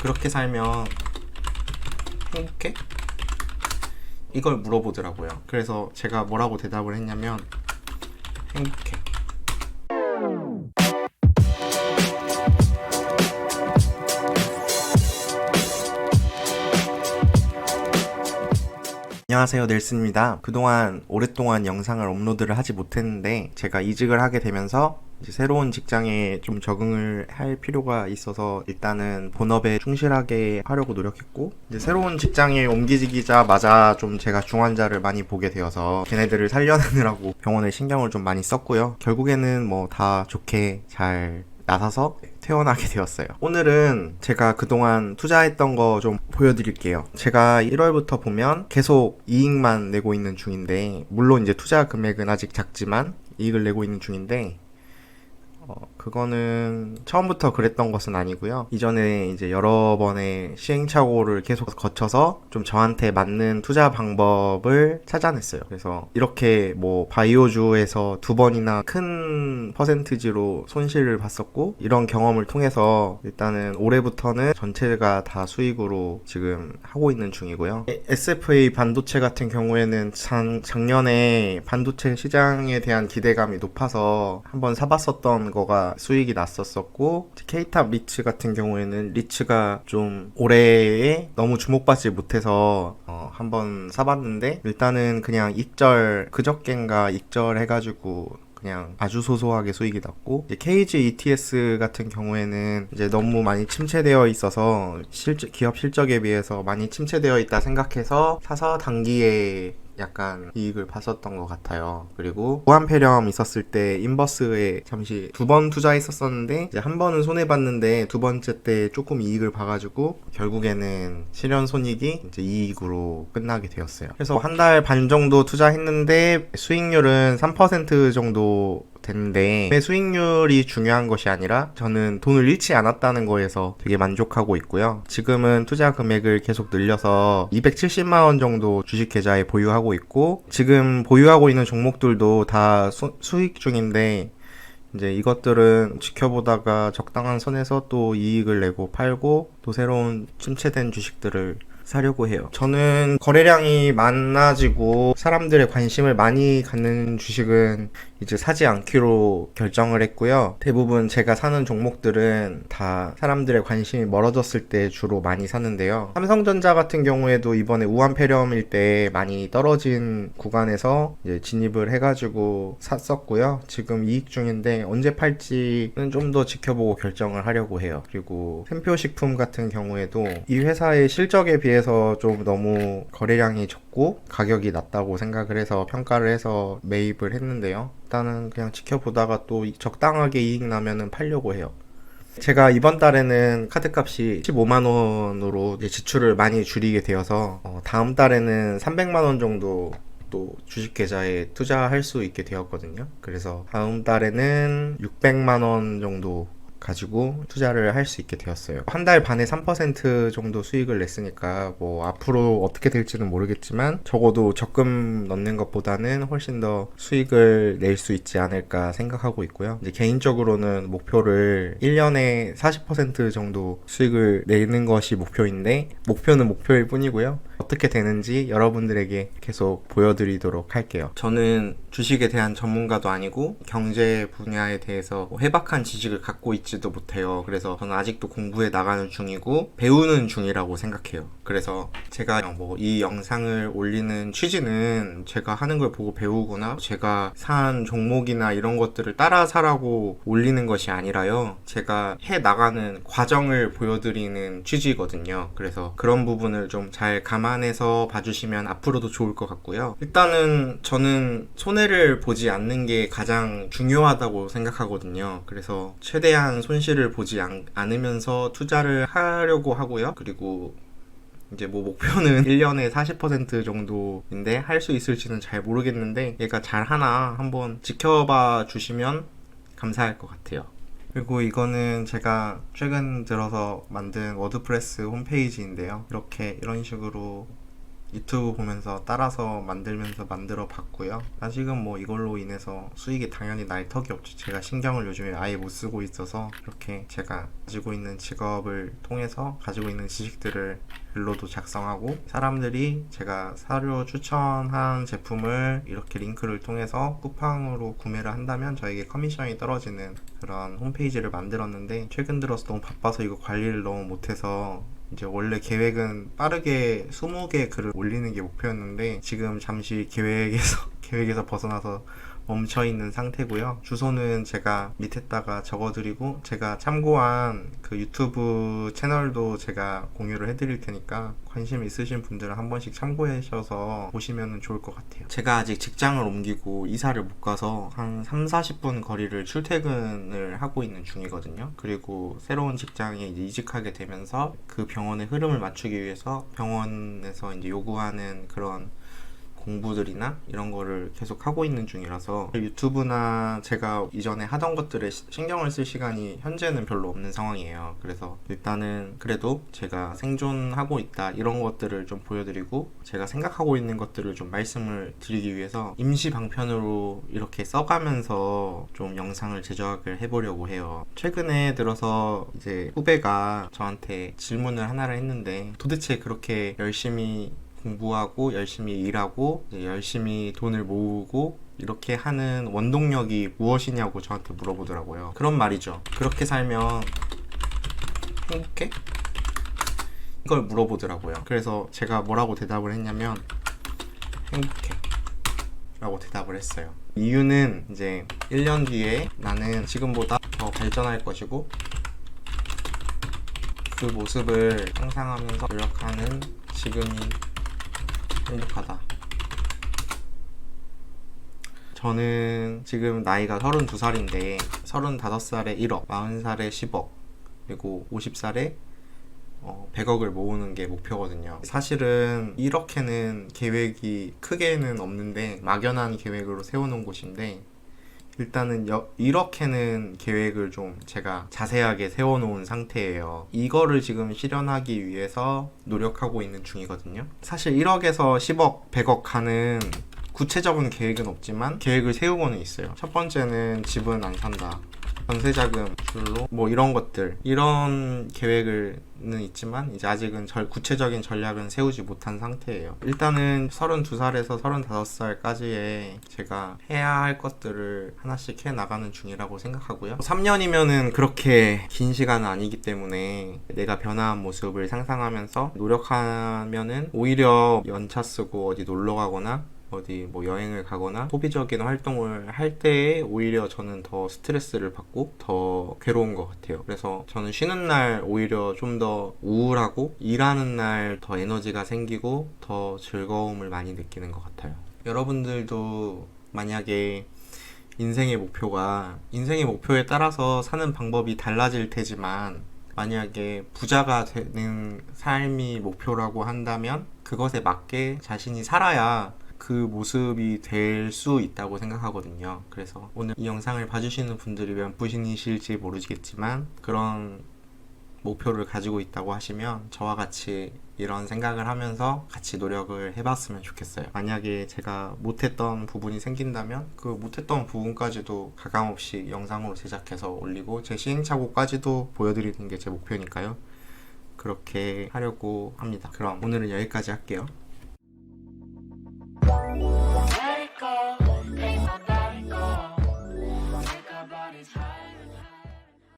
그렇게 살면 행복해? 이걸 물어보더라고요. 그래서 제가 뭐라고 대답을 했냐면 행복해. 안녕하세요, 넬슨입니다. 그동안 오랫동안 영상을 업로드를 하지 못했는데 제가 이직을 하게 되면서 이제 새로운 직장에 좀 적응을 할 필요가 있어서 일단은 본업에 충실하게 하려고 노력했고, 이제 새로운 직장에 옮기자마자 좀 제가 중환자를 많이 보게 되어서 걔네들을 살려내느라고 병원에 신경을 좀 많이 썼고요. 결국에는 뭐 다 좋게 잘 나서서 퇴원하게 되었어요. 오늘은 제가 그동안 투자했던 거 좀 보여드릴게요. 제가 1월부터 보면 계속 이익만 내고 있는 중인데, 물론 이제 투자 금액은 아직 작지만 이익을 내고 있는 중인데, 그거는 처음부터 그랬던 것은 아니고요. 이전에 이제 여러 번의 시행착오를 계속 거쳐서 좀 저한테 맞는 투자 방법을 찾아냈어요. 그래서 이렇게 뭐 바이오주에서 2번이나 큰 퍼센티지로 손실을 봤었고, 이런 경험을 통해서 일단은 올해부터는 전체가 다 수익으로 지금 하고 있는 중이고요. SFA 반도체 같은 경우에는 작년에 반도체 시장에 대한 기대감이 높아서 한번 사봤었던 거가 수익이 났었고, K탑 리츠 같은 경우에는 리츠가 좀 올해에 너무 주목받지 못해서 한번 사봤는데, 일단은 그냥 익절 그저껜가 익절 해가지고 그냥 아주 소소하게 수익이 났고, 이제 KG ETS 같은 경우에는 이제 너무 많이 침체되어 있어서 기업 실적에 비해서 많이 침체되어 있다 생각해서 사서 단기에 약간 이익을 봤었던 것 같아요. 그리고 무한폐렴 있었을 때 인버스에 잠시 2번 투자했었는데, 이제 한 번은 손해봤는데 2번째 때 조금 이익을 봐가지고 결국에는 실현손익이 이제 이익으로 끝나게 되었어요. 그래서 한 달 반 정도 투자했는데 수익률은 3% 정도 됐는데, 수익률이 중요한 것이 아니라 저는 돈을 잃지 않았다는 거에서 되게 만족하고 있고요. 지금은 투자 금액을 계속 늘려서 270만원 정도 주식 계좌에 보유하고 있고, 지금 보유하고 있는 종목들도 다 수익 중인데, 이제 이것들은 지켜보다가 적당한 선에서 또 이익을 내고 팔고 또 새로운 침체된 주식들을 사려고 해요. 저는 거래량이 많아지고 사람들의 관심을 많이 갖는 주식은 이제 사지 않기로 결정을 했고요. 대부분 제가 사는 종목들은 다 사람들의 관심이 멀어졌을 때 주로 많이 사는데요. 삼성전자 같은 경우에도 이번에 우한폐렴일 때 많이 떨어진 구간에서 이제 진입을 해가지고 샀었고요. 지금 이익 중인데 언제 팔지는 좀 더 지켜보고 결정을 하려고 해요. 그리고 샘표식품 같은 경우에도 이 회사의 실적에 비해서 좀 너무 거래량이 적고 가격이 낮다고 생각을 해서 평가를 해서 매입을 했는데요. 일단은 그냥 지켜보다가 또 적당하게 이익 나면은 팔려고 해요. 제가 이번 달에는 카드값이 15만원으로 지출을 많이 줄이게 되어서 다음 달에는 300만원 정도 또 주식 계좌에 투자할 수 있게 되었거든요. 그래서 다음 달에는 600만원 정도 가지고 투자를 할 수 있게 되었어요. 한 달 반에 3% 정도 수익을 냈으니까 뭐 앞으로 어떻게 될지는 모르겠지만 적어도 적금 넣는 것보다는 훨씬 더 수익을 낼 수 있지 않을까 생각하고 있고요. 이제 개인적으로는 목표를 1년에 40% 정도 수익을 내는 것이 목표인데, 목표는 목표일 뿐이고요. 어떻게 되는지 여러분들에게 계속 보여드리도록 할게요. 저는 주식에 대한 전문가도 아니고 경제 분야에 대해서 해박한 지식을 갖고 있지도 못해요. 그래서 저는 아직도 공부해 나가는 중이고 배우는 중이라고 생각해요. 그래서 제가 뭐 이 영상을 올리는 취지는 제가 하는 걸 보고 배우거나 제가 산 종목이나 이런 것들을 따라 사라고 올리는 것이 아니라요, 제가 해 나가는 과정을 보여드리는 취지거든요. 그래서 그런 부분을 좀 잘 감안해서 봐주시면 앞으로도 좋을 것 같고요. 일단은 저는 손해를 보지 않는 게 가장 중요하다고 생각하거든요. 그래서 최대한 손실을 보지 않으면서 투자를 하려고 하고요. 그리고 이제 뭐 목표는 1년에 40% 정도인데 할 수 있을지는 잘 모르겠는데, 얘가 잘 하나 한번 지켜봐 주시면 감사할 것 같아요. 그리고 이거는 제가 최근 들어서 만든 워드프레스 홈페이지인데요. 이런 식으로 유튜브 보면서 따라서 만들면서 만들어 봤고요. 아직은 뭐 이걸로 인해서 수익이 당연히 날 턱이 없죠. 제가 신경을 요즘에 아예 못 쓰고 있어서 이렇게 제가 가지고 있는 직업을 통해서 가지고 있는 지식들을 글로도 작성하고 사람들이 제가 사료 추천한 제품을 이렇게 링크를 통해서 쿠팡으로 구매를 한다면 저에게 커미션이 떨어지는 그런 홈페이지를 만들었는데 최근 들어서 너무 바빠서 이거 관리를 너무 못해서 이제 원래 계획은 빠르게 20개 글을 올리는 게 목표였는데 지금 잠시 계획에서 벗어나서 멈춰 있는 상태고요. 주소는 제가 밑에다가 적어드리고 제가 참고한 그 유튜브 채널도 제가 공유를 해드릴 테니까 관심 있으신 분들은 한 번씩 참고하셔서 보시면 좋을 것 같아요. 제가 아직 직장을 옮기고 이사를 못 가서 한 3, 40분 거리를 출퇴근을 하고 있는 중이거든요. 그리고 새로운 직장에 이제 이직하게 되면서 그 병원의 흐름을 맞추기 위해서 병원에서 이제 요구하는 그런 공부들이나 이런 거를 계속 하고 있는 중이라서 유튜브나 제가 이전에 하던 것들에 신경을 쓸 시간이 현재는 별로 없는 상황이에요. 그래서 일단은 그래도 제가 생존하고 있다 이런 것들을 좀 보여드리고 제가 생각하고 있는 것들을 좀 말씀을 드리기 위해서 임시 방편으로 이렇게 써가면서 좀 영상을 제작을 해보려고 해요. 최근에 들어서 이제 후배가 저한테 질문을 하나를 했는데 도대체 그렇게 열심히 공부하고 열심히 일하고 열심히 돈을 모으고 이렇게 하는 원동력이 무엇이냐고 저한테 물어보더라고요. 그런 말이죠. 그렇게 살면 행복해? 이걸 물어보더라고요. 그래서 제가 뭐라고 대답을 했냐면 행복해 라고 대답을 했어요. 이유는 이제 1년 뒤에 나는 지금보다 더 발전할 것이고 그 모습을 상상하면서 노력하는 지금이 행복하다. 저는 지금 나이가 32살인데 35살에 1억, 40살에 10억, 그리고 50살에 100억을 모으는 게 목표거든요. 사실은 이렇게는 계획이 크게는 없는데 막연한 계획으로 세워놓은 곳인데 일단은 이렇게는 계획을 좀 제가 자세하게 세워놓은 상태예요. 이거를 지금 실현하기 위해서 노력하고 있는 중이거든요. 사실 1억에서 10억, 100억 가는 구체적인 계획은 없지만 계획을 세우고는 있어요. 첫 번째는 집은 안 산다. 전세자금 줄로 뭐 이런 것들 이런 계획은 있지만 이제 아직은 구체적인 전략은 세우지 못한 상태예요. 일단은 32살에서 35살까지의 제가 해야 할 것들을 하나씩 해 나가는 중이라고 생각하고요. 3년이면은 그렇게 긴 시간은 아니기 때문에 내가 변화한 모습을 상상하면서 노력하면은 오히려 연차 쓰고 어디 놀러 가거나 어디 뭐 여행을 가거나 소비적인 활동을 할 때에 오히려 저는 더 스트레스를 받고 더 괴로운 것 같아요. 그래서 저는 쉬는 날 오히려 좀 더 우울하고 일하는 날 더 에너지가 생기고 더 즐거움을 많이 느끼는 것 같아요. 여러분들도 만약에 인생의 목표에 따라서 사는 방법이 달라질 테지만 만약에 부자가 되는 삶이 목표라고 한다면 그것에 맞게 자신이 살아야 그 모습이 될 수 있다고 생각하거든요. 그래서 오늘 이 영상을 봐주시는 분들이 몇 분이실지 모르겠지만 그런 목표를 가지고 있다고 하시면 저와 같이 이런 생각을 하면서 같이 노력을 해봤으면 좋겠어요. 만약에 제가 못했던 부분이 생긴다면 그 못했던 부분까지도 가감없이 영상으로 제작해서 올리고 제 시행착오까지도 보여드리는 게 제 목표니까요. 그렇게 하려고 합니다. 그럼 오늘은 여기까지 할게요.